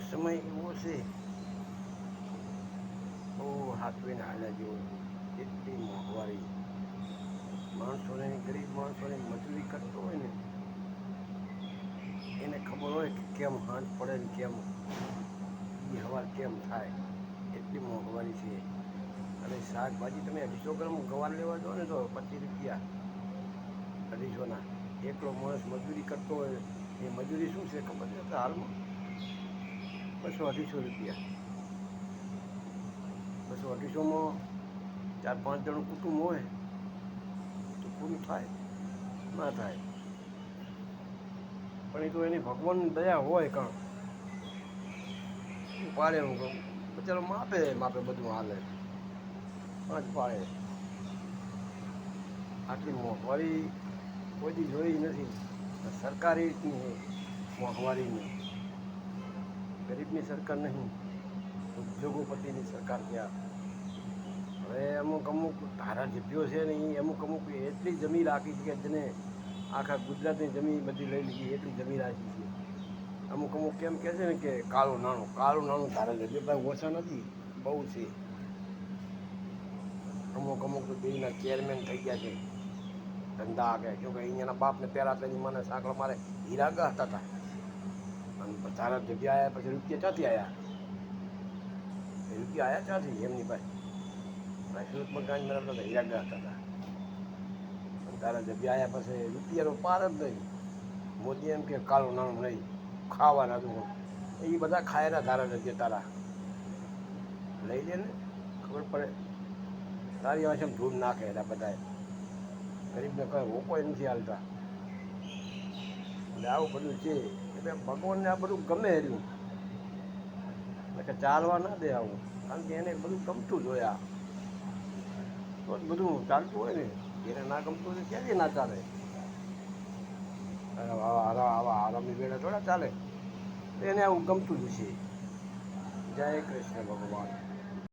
સમય એવો છે બહુ હાથવીને હાલ્યા જેવો, એટલી મોંઘવારી. માણસોને, ગરીબ માણસોને મજૂરી કરતો હોય ને એને ખબર હોય કે કેમ હાથ પડે ને કેમ એ હવાર કેમ થાય, એટલી મોંઘવારી છે. અને શાકભાજી તમે 250 ગ્રામ ગવાર લેવા જાઓ ને તો 25 રૂપિયા, 250ના. એકલો માણસ મજૂરી કરતો હોય એ મજૂરી શું છે ખબર છે તો હાલમાં 200-250 રૂપિયા. 200-250માં 4-5 જણનું કુટુંબ હોય તો પૂરું થાય ના થાય. પણ એ તો એની ભગવાનની દયા હોય કાં પાડે. હું કહું બચારો માપે બધું હાલે, પાંચ પાડે. આટલી મોંઘવારી કોઈથી જોઈ નથી. સરકારી રીતની મોંઘવારીની, ગરીબની સરકાર નહીં, ઉદ્યોગોપતિની સરકાર ત્યાં. હવે અમુક ધારાસભ્યો છે ને એ અમુક એટલી જમીન રાખી છે કે જેને આખા ગુજરાતની જમીન બધી લઈ લીધી, એટલી જમીન રાખી છે. અમુક કેમ કહે છે ને કે કાળું નાણું ધારાસભ્ય ભાઈ ઓછા નથી, બહુ છે. અમુક તો દેશના ચેરમેન થઈ ગયા છે, ધંધા કે જો કે અહીંયાના બાપને પહેલાં તેની મને સાંકળો મારે હીરા ગહતા હતા. અને ધારાસભ્ય આવ્યા પછી રૂપિયા ક્યાંથી આવ્યા? રૂપિયા આવ્યા ક્યાંથી એમની પાસે? સુરતમાં ગાંજ મેળવતા હતા, હીરા ગહતા હતા. ધારાસભ્ય આવ્યા પછી રૂપિયાનો પાર જ નહીં. મોદી એમ કે કાળું નાણું નહીં, ખાવાના હતું એ બધા ખાયેલા ધારાસભ્ય તારા લઈ લે ને ખબર પડે. તારી પાસે ધૂળ નાખે એના બધાએ, ગરીબને કંઈ રોકો નથી હાલતા. એટલે આવું બધું છે. એટલે ભગવાનને આ બધું ગમે રહ્યું એટલે ચાલવા ના દે આવું, કારણ કે એને બધું ગમતું જ હોય. તો જ બધું ચાલતું હોય ને, એને ના ગમતું હોય ક્યાંથી ના ચાલે? આવા આરામની વેળા થોડા ચાલે, એને આવું ગમતું જ છે. જય કૃષ્ણ ભગવાન.